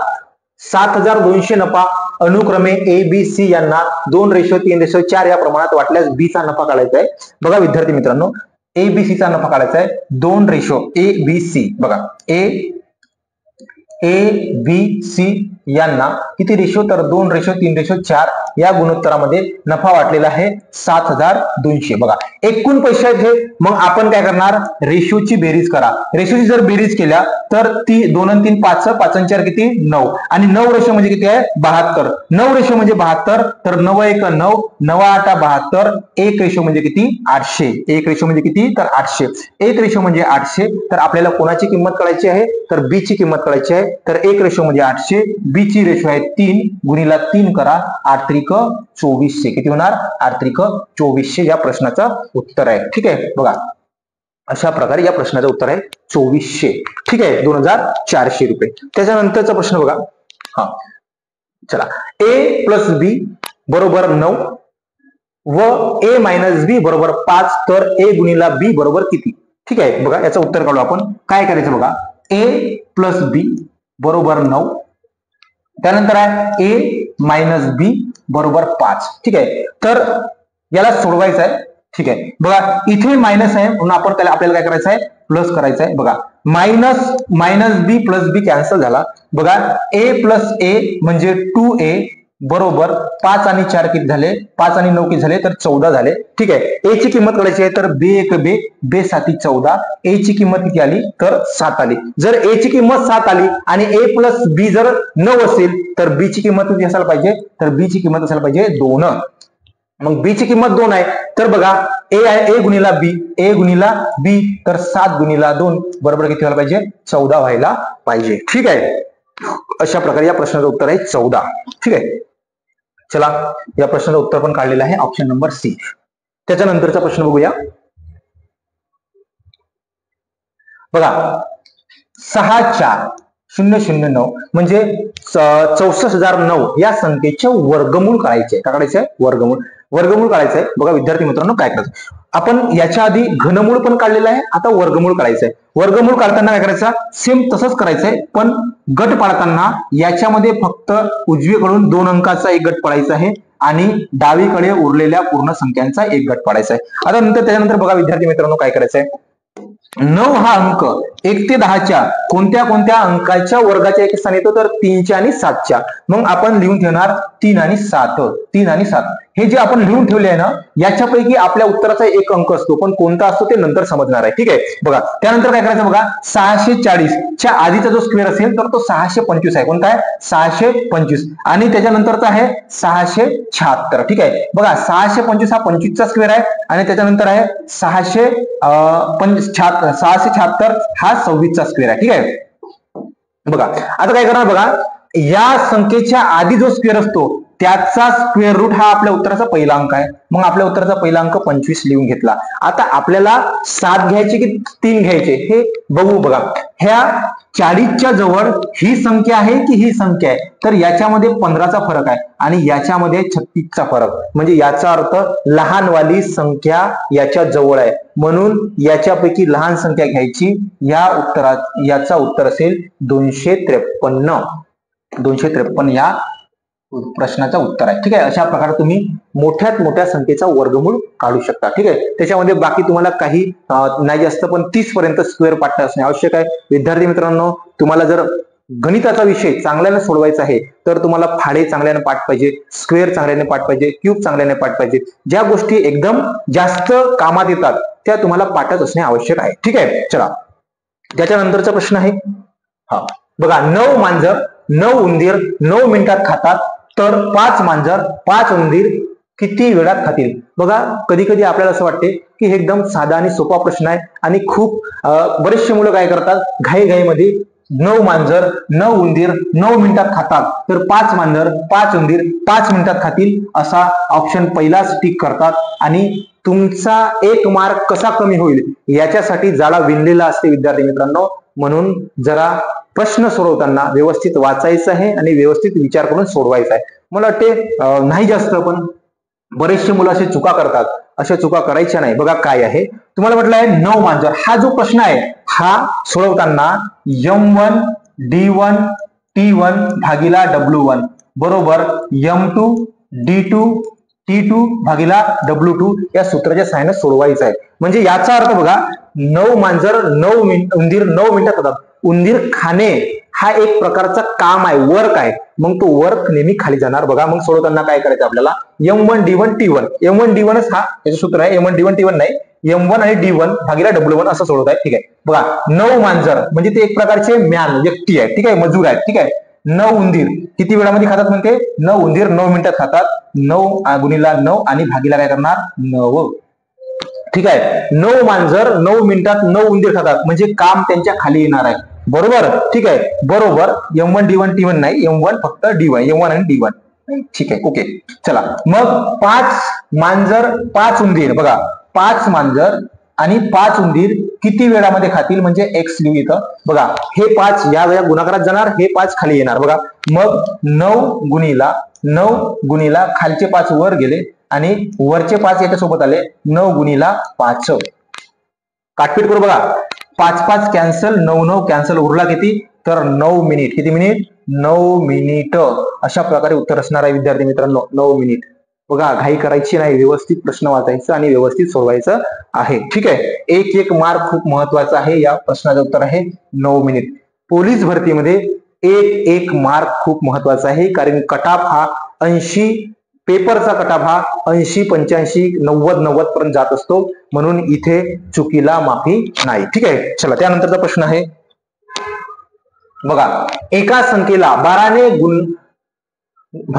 7200 नफा अनुक्रमे ए बी सी यांना 2:3:4 या प्रमाणात वाटल्यास बी चा नफा काढायचा आहे. बघा विद्यार्थी मित्रांनो, ए बी सी चा नफा काढायचा आहे 2:A-B-C. बघा ए बी सी यांना किती रेशो, तर 2:3:4 या गुणोत्तरामध्ये नफा वाटलेला आहे 7200. बघा एकूण पैसे आहेत हे, मग आपण काय करणार? रेशोची बेरीज करा. रेशोची जर बेरीज केल्या तर 2 आणि 3 5, 5 आणि 4 किती? 9, आणि 9 रेशो म्हणजे किती आहे? 72. 9 रेशो म्हणजे 72, तर 9 1 9, 9 8 72, 1 रेशो म्हणजे किती? 800. 1 रेशो म्हणजे किती? तर 800. 1 रेशो म्हणजे 800. तर आपल्याला कोणाची किंमत काढायची आहे? तर बी ची किंमत काढायची आहे. तर 1 रेशो म्हणजे 800, बी ची रेशो आहे 3 गुणिला 3 करा, 8 त्रिक 2400. किती होणार? 8 त्रिक 2400 या प्रश्नाचं उत्तर आहे. ठीक आहे. बघा अशा प्रकारे या प्रश्नाचं उत्तर आहे 2400. ठीक आहे. 2400 रुपये. त्याच्यानंतरचा प्रश्न बघा, हा चला, ए प्लस बी बरोबर 9 व ए मायनस बी बरोबर 5, तर ए गुणिला बी बरोबर किती? ठीक आहे. बघा याचं उत्तर काढू आपण. काय करायचं बघा, ए प्लस बी बरोबर 9, त्यानंतर आहे ए मायनस बी बरोबर 5. ठीक आहे. तर याला सोडवायचं आहे. ठीक आहे. बघा इथे मायनस आहे म्हणून आपण त्याला आपल्याला काय करायचं आहे? प्लस करायचं आहे. बघा मायनस बी प्लस बी कॅन्सल झाला. बघा ए प्लस ए म्हणजे 2a बरोबर 5 आणि 4 किती झाले? 5 आणि 9 किती झाले? तर 14 झाले. ठीक आहे. ए ची किंमत काढायची आहे, तर बे 1 बे, बे 7 14. ए ची किंमत किती आली? तर 7 आली. जर ए ची किंमत 7 आली आणि ए प्लस बी जर 9 असेल तर बी ची किंमत किती असायला पाहिजे? तर बी ची किंमत असायला पाहिजे 2. मग बी ची किंमत 2 आहे, तर बघा ए आहे ए गुणिला बी, ए गुणिला बी, तर 7 गुणिला 2 बरोबर किती व्हायला पाहिजे? 14 व्हायला पाहिजे. ठीक आहे. अशा प्रकारे या प्रश्नाचं उत्तर आहे 14. ठीक आहे. चला या प्रश्नाचं उत्तर पण काढलेलं आहे ऑप्शन नंबर सी. त्याच्यानंतरचा प्रश्न बघूया. बघा 64009 म्हणजे 64,009 या संख्येचे वर्गमूळ काढायचे. काय काढायचे? वर्गमूळ काढायचंय. बघा विद्यार्थी मित्रांनो काय करायचं, आपण याच्या आधी घनमूळ पण काढलेलं आहे, आता वर्गमूळ काढायचंय. वर्गमूळ काढताना काय करायचं? सेम तसंच करायचंय, पण गट पाडताना याच्यामध्ये फक्त उजवीकडून 2 अंकाचा एक गट पाडायचा आहे आणि डावीकडे उरलेल्या पूर्ण संख्यांचा एक गट पाडायचा आहे. आता त्याच्यानंतर बघा विद्यार्थी मित्रांनो काय करायचंय, 9 हा अंक 1 ते 10च्या कोणत्या कोणत्या अंकाच्या वर्गाच्या एक स्थान येतो? तर 3च्या आणि 7च्या. मग आपण लिहून ठेवणार 3 आणि 7. 3 आणि 7 हे जे आपण लिहून ठेवले आहे ना, याच्यापैकी आपल्या उत्तराचा एक अंक असतो, पण कोणता असतो ते नंतर समजणार आहे. ठीक आहे. बघा त्यानंतर काय करायचं बघा, 640 च्या आधीचा जो स्क्वेअर असेल तर तो 625 आहे. कोणता आहे? 625. आणि त्याच्यानंतरचा आहे 676. ठीक आहे. बघा 625 हा 25 चा स्क्वेअर आहे आणि त्याच्यानंतर आहे 676 हा 26 चा स्क्वेअर आहे. ठीक आहे. बघा आता काय करणार बघा, या संख्येच्या आधी जो स्क्वेअर असतो त्याचा स्क्वेअर रूट हा आपल्या उत्तराचा पहिला अंक आहे. मग आपल्या उत्तराचा पहिला अंक 25 लिहून घेतला. आता आपल्याला 7 घ्यायचे की 3 घ्यायचे हे बघू. बघा ह्या 40च्या जवळ ही संख्या आहे की ही संख्या आहे, तर याच्यामध्ये 15चा फरक आहे आणि याच्यामध्ये 36चा फरक, म्हणजे याचा अर्थ लहानवाली संख्या याच्या जवळ आहे, म्हणून याच्यापैकी लहान संख्या घ्यायची. याचा उत्तर असेल 253. 253 या प्रश्नाचं उत्तर आहे. ठीक आहे, अशा प्रकारे तुम्ही मोठ्यात मोठ्या संख्येचा वर्गमूळ काढू शकता. ठीक आहे, त्याच्यामध्ये बाकी तुम्हाला काही नाही जास्त पण 30 पर्यंत स्क्वेअर पाठ असणे आवश्यक आहे. विद्यार्थी मित्रांनो, तुम्हाला जर गणिताचा विषय चांगल्याने सोडवायचा आहे तर तुम्हाला फाडे चांगल्याने पाठ पाहिजे, स्क्वेअर चांगल्याने पाठ पाहिजे, क्यूब चांगल्याने पाठ पाहिजे. ज्या गोष्टी एकदम जास्त कामात येतात त्या तुम्हाला पाठच असणे आवश्यक आहे. ठीक आहे, चला त्याच्यानंतरचा प्रश्न आहे. हा बघा, 9 मांजर 9 उंदीर 9 मिनिटात खातात, तर 5 मांजर 5 उंदीर किती वेळात खातील? बघा, कधी कधी आपल्याला असं वाटते की हे एकदम साधा आणि सोपा प्रश्न आहे आणि खूप बरेचसे मुलं काय करतात, घाईघाईमध्ये 9 मांजर 9 उंदीर 9 मिनिटात खातात, तर 5 मांजर 5 उंदीर 5 मिनिटात खातील असा ऑप्शन पहिलाच टिक करतात आणि तुमचा 1 मार्क कसा कमी होईल याच्यासाठी जाळा विणलेला असते विद्यार्थी मित्रांनो. म्हणून जरा प्रश्न सोडवताना व्यवस्थित वाचायचं आहे आणि व्यवस्थित विचार करून सोडवायचा आहे. मला वाटते नाही जास्त पण बरेचसे मुलं असे चुका करतात, अशा चुका करायच्या नाही. बघा काय आहे, तुम्हाला म्हटलं आहे 9 मांजर. हा जो प्रश्न आहे हा सोडवताना M1 D1 T1 भागिला W1 बरोबर M2 D2 T2 भागिला W2 या सूत्राच्या सहाय्याने सोडवायचं आहे. म्हणजे याचा अर्थ बघा, 9 मांजर 9 उंदीर 9 मिनिटात खातात. उंदीर खाणे हा एक प्रकारचा काम आहे, वर्क आहे, मग तो वर्क नेहमी खाली जाणार. बघा, मग सोडवताना काय करायचं आपल्याला, M1 D1 T1 M1 D1च हा याचं सूत्र आहे. M1 D1 T1 नाही, M1 आणि D1 भागिला W1 असं सोडवत आहे. ठीक आहे, बघा 9 मांजर म्हणजे ते एक प्रकारचे मॅन व्यक्ती आहे. ठीक आहे, मजूर आहे. ठीक आहे, 9 उंदीर किती वेळामध्ये खातात म्हणते, 9 उंदीर 9 मिनिटात खातात. 9 गुणिला 9 आणि भागीला काय करणार 9. ठीक आहे, 9 मांजर 9 मिनिटात 9 उंदीर खातात म्हणजे काम त्यांच्या खाली येणार आहे. बरोबर, ठीक आहे, बरोबर. M1 D1 T1 नाही, M1 फक्त D1, M1 आणि D1. ठीक आहे, ओके. चला मग 5 मांजर 5 उंदीर, बघा 5 मांजर आणि 5 उंदीर किती वेळामध्ये खातील म्हणजे एक्स लिहू इथं. बघा, हे 5 या वेळा गुणाकारात जाणार, हे 5 खाली येणार. बघा, मग 9 गुणिला खालचे 5 वर गेले आणि वरचे 5 याच्या सोबत आले, 9 गुणिला 5. काटपीट करू. बघा, 5 कॅन्सल, 9 कॅन्सल, उरला किती तर 9 मिनिट. किती मिनिट, 9 मिनिट. अशा प्रकारे उत्तर असणार आहे विद्यार्थी मित्रांनो, 9 मिनिट. बघा, घाई करायची नाही, व्यवस्थित प्रश्न वाचायचं आणि व्यवस्थित सोडवायचं आहे. ठीक आहे, एक मार्क खूप महत्वाचा आहे. या प्रश्नाचं उत्तर आहे 9 मिनिट. पोलीस भरतीमध्ये एक मार्क खूप महत्वाचा आहे, कारण कटाप हा 80, पेपरचा कटाप हा 80, 85, 90 पर्यंत जात असतो, म्हणून इथे चुकीला माफी नाही. ठीक आहे, चला त्यानंतरचा प्रश्न आहे. बघा, एका संख्येला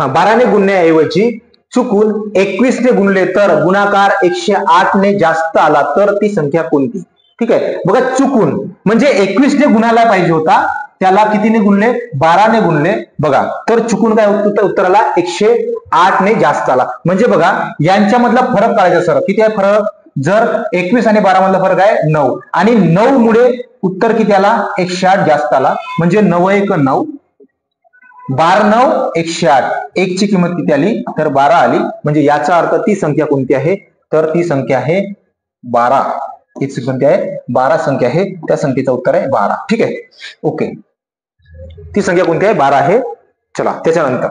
12ने गुणण्याऐवजी चुकून 21 ने गुणले तर गुणाकार 108 ने जास्त आला तर ती संख्या कोणती? ठीक आहे, बघा चुकून म्हणजे 21 ने गुणायला पाहिजे होता, त्याला कितीने गुणले, 12 ने गुणले. बघा, तर चुकून काय उत्तराला 108 ने जास्त आला. म्हणजे बघा, यांच्यामधला फरक काढायचा सर. किती आहे फरक, जर 21 आणि 12 मधला फरक आहे 9 आणि 9 मुळे उत्तर किती आला, 108 जास्त आला. म्हणजे 9 1 9, 12 9 108, 1 ची किंमत किती आली तर 12 आली. म्हणजे याचा अर्थ ती संख्या कोणती आहे तर ती संख्या आहे 12. हीच संख्या आहे 12 संख्या आहे, त्या संख्येचं उत्तर आहे 12. ठीक आहे, ओके. ती संख्या कोणती आहे 12 आहे. चला त्याच्यानंतर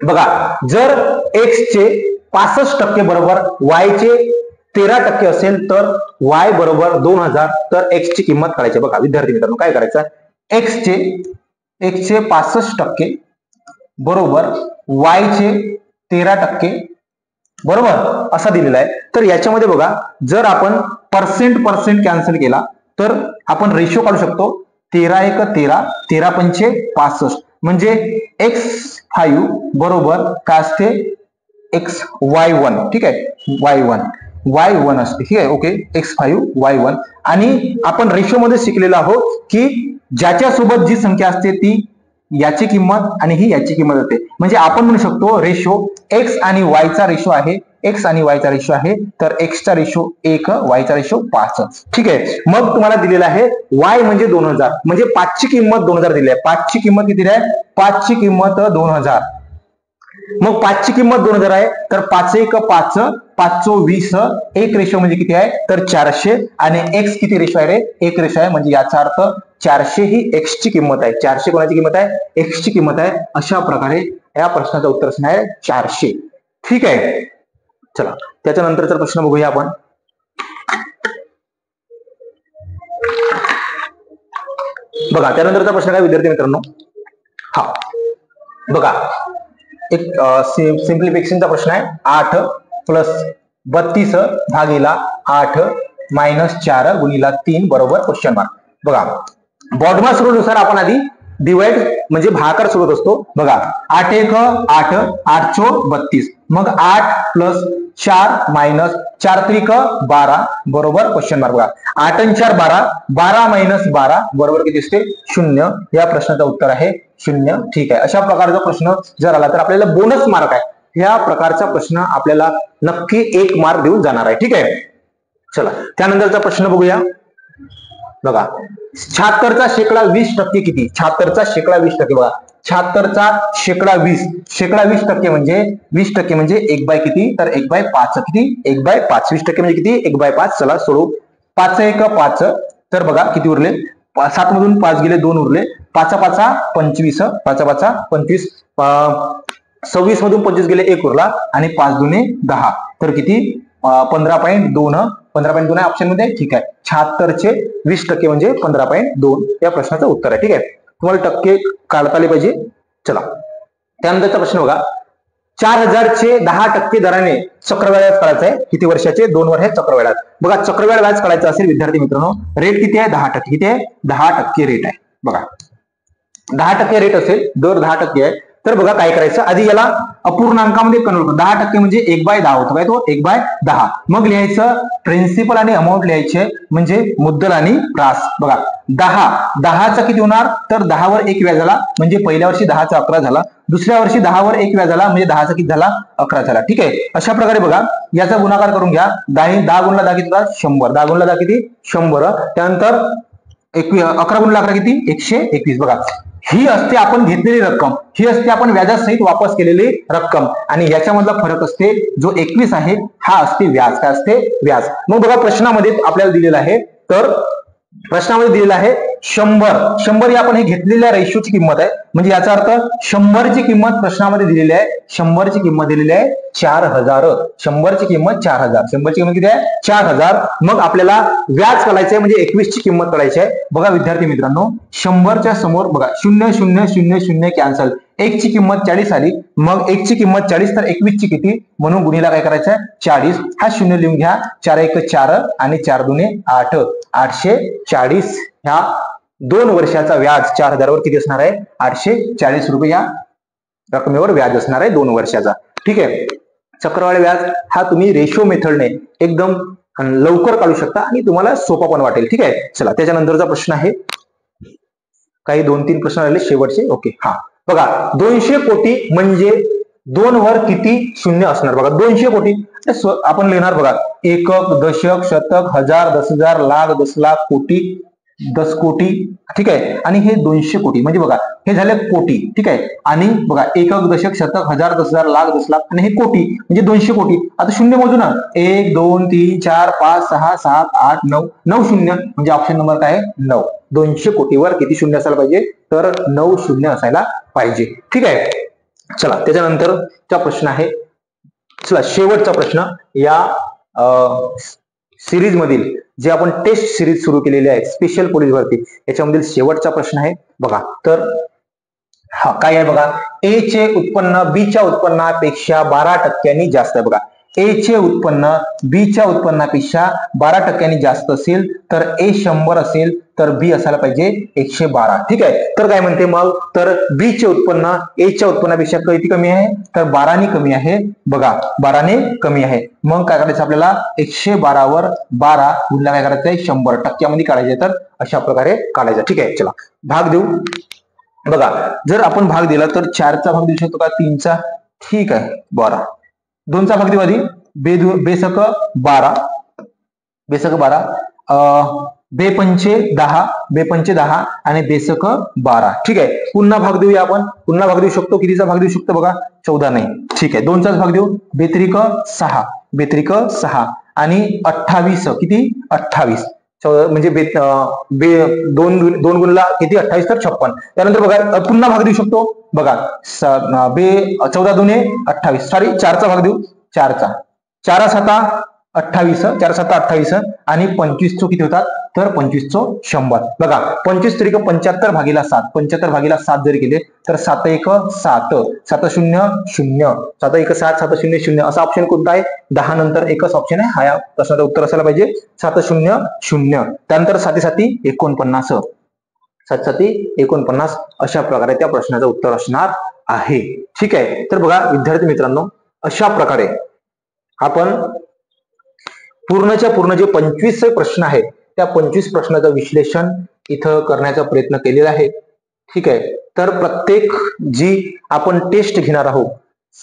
बघा, जर x चे 65% बरोबर y चे 13% असेल तर y बरोबर 2000, तर x ची किंमत काढायची. बघा विद्यार्थी मित्रांनो, काय करायचं, x चे 65% बरोबर y चे 13% बरोबर असा दिलेला आहे. तर याच्यामध्ये बघा, जर आपण पर्सेंट कॅन्सल केला तर आपण रेशो काढू शकतो. 13 1 13, 13 पंचे 65, म्हणजे x5 बरोबर काय असते y1. ठीक आहे, y1 असते. ठीक आहे, ओके, x5 y1. आणि आपण रेशो मध्ये शिकलेलो आहोत की ज्याच्यासोबत जी संख्या असते ती याची किंमत आणि ही याची किंमत असते. म्हणजे आपण म्हणू शकतो रेशो x आणि y चा रेशो आहे, x आणि y चा रेशो आहे, तर x चा रेशो 1, y चा रेशो 5. ठीक आहे, मग तुम्हाला दिलेला आहे y म्हणजे 2000, म्हणजे 5 ची किंमत 2000 दिली आहे. 5 ची किंमत किती आहे, 5 ची किंमत 2000. मग 5 ची किंमत 2000 आहे, तर 5 1 5, 5 20, एक रेशो म्हणजे किती आहे तर 400, आणि एक्स किती रेशो आहे रे, एक रेशो आहे, म्हणजे याचा अर्थ 400 ही एक्स ची किंमत आहे. 400 कोणाची किंमत आहे, एक्स ची किंमत आहे. अशा प्रकारे या प्रश्नाचं उत्तर असणार आहे 400. ठीक आहे. चला त्याच्यानंतरचा प्रश्न बघूया आपण. बघा त्यानंतरचा प्रश्न काय विद्यार्थी मित्रांनो, हा बघा एक सिम्प्लिफिकेशनचा प्रश्न आहे. 8 प्लस 32 भागीला 8 मायनस 4 गुणिला 3 बरोबर क्वेश्चन मार्क. बघा बॉडमास रूल नुसार आपण आधी डिवाइड म्हणजे भागाकार सोडत असतो. बघा 8 1 8, 8 4 32, मग 8 प्लस 4 मायनस 4 3 12 बरोबर क्वेश्चन मार्क. बघा 8 आणि 4 12, 12 मायनस 12 बरोबर किती असते 0. या प्रश्नाचं उत्तर आहे 0. ठीक आहे. अशा प्रकारचा प्रश्न जर आला तर आपल्याला बोनस मार्क आहे. ह्या प्रकारचा प्रश्न आपल्याला नक्की 1 मार्क देऊन जाणार आहे. ठीक आहे. चला त्यानंतरचा प्रश्न बघूया. बघा 76चा शेकडा 20% किती, 76चा शेकडा 20%. बघा 76चा शेकडा 20, शेकडा 20% म्हणजे 20% म्हणजे 1 बाय किती तर 1/5 किती 1/5, 20% म्हणजे किती 1/5. चला सोडू. 5 1 5, तर बघा किती उरले 7 मधून 5 गेले 2 उरले, 5 5 25, 5 5 25, 26 मधून 25 गेले 1 उरला, आणि 5 दुने 10, तर किती 15.2. 15.2 आहे ऑप्शन मध्ये. ठीक आहे. 76चे 20% म्हणजे 15.2 या प्रश्नाचं उत्तर आहे. ठीक आहे. तुम्हाला टक्के काढता आले पाहिजे. चला त्यानंतरचा प्रश्न बघा. 4000चे 10% दराने चक्रवाढ व्याज काढायचं आहे. किती वर्षाचे 2 वर्ष चक्रवाढ. बघा चक्रवाढ व्याज काढायचं असेल विद्यार्थी मित्रांनो, रेट किती आहे 10%. किती आहे 10% रेट आहे. बघा 10% रेट असेल, दर 10% आहे, तर बघा काय करायचं आधी याला अपूर्णांकामध्ये कन्वर्ट करू. 10% म्हणजे 1/10 होतो काय, तो 1/10. मग लिहायचं प्रिन्सिपल आणि अमाऊंट लिहायचे म्हणजे मुद्दल आणि व्याज. बघा 10चा किती होणार तर 10 वर 1 व्याज झाला, म्हणजे पहिल्या वर्षी 10चा 11 झाला, दुसऱ्या वर्षी 10 वर 1 व्याज झाला, म्हणजे 10चा किती झाला 11 झाला. ठीक आहे. अशा प्रकारे बघा याचा गुणाकार करून घ्या. 10 गुणला 10 किती होतात 100, 10 गुणला 10 किती 100, त्यानंतर 11 गुणला 11 किती 121. बघा ही असते आपण घेतलेली रक्कम, ही असते आपण व्याजासहित वापस केलेली रक्कम, आणि याच्यामधला फरक असते जो 21 आहे हा असते व्याज. काय असते व्याज. मग बघा प्रश्नामध्ये आपल्याला दिलेला आहे, तर प्रश्नामध्ये दिलेला आहे 100. 100 ही आपण हे घेतलेल्या रेशोची किंमत आहे, म्हणजे याचा अर्थ 100ची किंमत प्रश्नामध्ये दिलेली आहे. 100ची किंमत दिलेली आहे 4000. 100ची किंमत 4000. 100ची किंमत किती आहे 4000. मग आपल्याला व्याज काढायचं आहे म्हणजे 21ची किंमत काढायची आहे. बघा विद्यार्थी मित्रांनो 100च्या समोर बघा 0 0 0 0 कॅन्सल, 1 ची किंमत 40 आली, मग 1 ची किंमत 40 तर 21 ची किती म्हणून गुणिला काय करायचं आहे 40. हा 0 लिहून घ्या. 4 1 4 आणि 4 2 8, 840. ह्या 2 वर्षाचा व्याज 4000 वर किती असणार आहे 840 रुपये या रकमेवर व्याज असणार आहे 2 वर्षाचा. ठीक आहे. चक्रवाढ व्याज हा तुम्ही रेशो मेथडने एकदम लवकर काढू शकता आणि तुम्हाला सोपा पण वाटेल. ठीक आहे. चला त्याच्यानंतरचा प्रश्न आहे, काही 2-3 प्रश्न राहिले शेवटचे. ओके. हा बघा 200 कोटी म्हणजे 2 वर किती शून्य असणार. बघा 200 कोटी आपण लिहिणार बघा एकक, दशक, शतक, हजार, 10,000, लाख, 10 लाख, कोटी, 10 कोटी. ठीक आहे. आणि हे 200 कोटी म्हणजे बघा हे झाले कोटी. ठीक आहे. आणि बघा एकक, दशक, शतक, हजार, 10,000, लाख, 10 लाख, आणि हे कोटी म्हणजे 200 कोटी. आता शून्य मोजू ना, 1 2 3 4 5 6 7 8 9, 9 शून्य म्हणजे ऑप्शन नंबर काय आहे 9. 200 कोटीवर किती शून्य असायला पाहिजे तर 9 शून्य असायला पाहिजे. ठीक आहे. चला त्याच्यानंतरचा प्रश्न आहे, चला शेवटचा प्रश्न या सिरीज मधील जे आपण टेस्ट सिरीज सुरू केलेली आहे स्पेशल पोलीस भरती, याच्यामधील शेवटचा प्रश्न आहे. बघा तर हा काय आहे बघा, ए चे उत्पन्न बी च्या उत्पन्नापेक्षा 12% जास्त आहे. बघा ए चे उत्पन्न बी च्या उत्पन्नापेक्षा 12% जास्त असेल तर ए 100 असेल तर बी असायला पाहिजे 112. ठीक आहे. तर काय म्हणते मग, तर बी चे उत्पन्न ए च्या उत्पन्नापेक्षा किती कमी आहे तर 12 कमी आहे. बघा 12 कमी आहे. मग काय करायचं आपल्याला 112 वर 12 गुणला काय करायचंय 100 टक्क्यामध्ये काढायचे, तर अशा प्रकारे काढायचं. ठीक आहे. चला भाग देऊ. बघा जर आपण भाग दिला तर 4चा भाग देऊ शकतो का 3चा. ठीक आहे. 12. 2चा भाग देऊ आधी. बेसक 12, बेसक 12, बेपंचे 10, बेपंचे 10 आणि बेसक 12. ठीक आहे, पुन्हा भाग देऊया आपण. पुन्हा भाग देऊ शकतो. कितीचा भाग देऊ शकतो बघा? 14 नाही. ठीक आहे, 2चाच भाग देऊ. बेत्रिक 6, बेत्रिक 6 आणि 28. किती? 28. म्हणजे दोन गुणला किती? 28 तर 56. त्यानंतर बघा पुन्हा भाग देऊ शकतो. बघा 14 दुने 28. सॉरी 4चा भाग देऊ. 4चा 4 7 28, 4 7 28 आणि 25 किती होतात? तर 25 100. बघा 25 त्रिक 75 भागीला 7, 75 भागीला 7 जर केले तर 7 1 7, 7 0 0, 7 1 7, 7 0 0 असा ऑप्शन कोणता आहे? 10 नंतर एकच ऑप्शन आहे. हा या प्रश्नाचं उत्तर असायला पाहिजे 7 0 0. त्यानंतर 7 7 49, 7 7 49 अशा प्रकारे त्या प्रश्नाचं उत्तर असणार आहे. ठीक आहे, तर बघा विद्यार्थी मित्रांनो, अशा प्रकारे आपण पूर्णच्या पूर्ण जे 25 प्रश्न आहेत त्या 25 प्रश्नाचं विश्लेषण इथं करण्याचा प्रयत्न केलेला आहे. ठीक आहे, तर प्रत्येक जी आपण टेस्ट घेणार आहोत,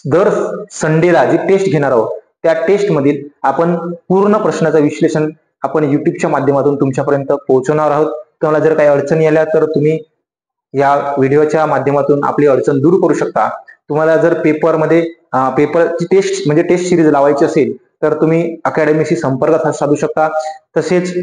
दर संडेला जी टेस्ट घेणार आहोत त्या टेस्ट मधील आपण पूर्ण प्रश्नाचं विश्लेषण आपण युट्यूबच्या माध्यमातून तुमच्यापर्यंत पोहोचवणार आहोत. तुम्हाला जर काही अडचणी आल्या तर तुम्ही या व्हिडिओच्या माध्यमातून आपली अडचण दूर करू शकता. तुम्हाला जर पेपरची टेस्ट म्हणजे टेस्ट सिरीज लावायची असेल तर तुम्ही अकॅडमीशी संपर्क साधू शकता. तसेच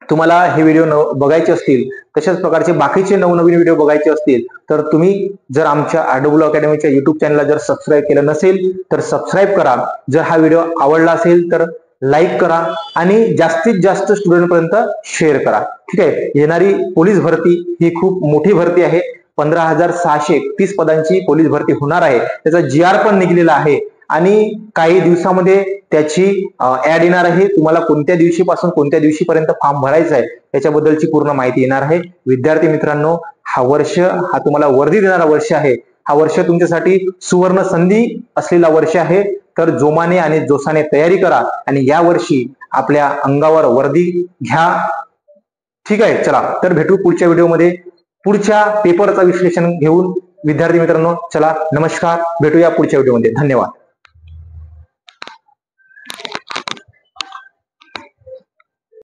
तुम्हाला हे व्हिडिओ बघायचे असतील, तशाच प्रकारचे बाकीचे नवनवीन व्हिडिओ बघायचे असतील तर तुम्ही जर आमच्या RW अकॅडमीच्या युट्यूब चॅनलला जर सबस्क्राईब केलं नसेल तर सबस्क्राईब करा. जर हा व्हिडिओ आवडला असेल तर लाईक करा आणि जास्तीत जास्त स्टुडंट पर्यंत शेअर करा. ठीक आहे, येणारी पोलीस भरती ही खूप मोठी भरती आहे. 15,631 पदांची पोलीस भरती होणार आहे. त्याचा GR पण निघलेला आहे आणि काही दिवसामध्ये त्याची ऍड येणार आहे. तुम्हाला कोणत्या दिवशीपासून कोणत्या दिवशीपर्यंत फॉर्म भरायचा आहे याच्याबद्दलची पूर्ण माहिती येणार आहे. विद्यार्थी मित्रांनो, हा वर्ष हा तुम्हाला वर्दी देणारा वर्ष आहे. हा वर्ष तुमच्यासाठी सुवर्ण संधी असलेला वर्ष आहे. तर जोमाने आणि जोसाने तयारी करा आणि या वर्षी आपल्या अंगावर वर्दी घ्या. ठीक आहे, चला तर भेटू पुढच्या व्हिडिओमध्ये पुढच्या पेपरचं विश्लेषण घेऊन. विद्यार्थी मित्रांनो, चला नमस्कार, भेटूया पुढच्या व्हिडिओमध्ये. धन्यवाद.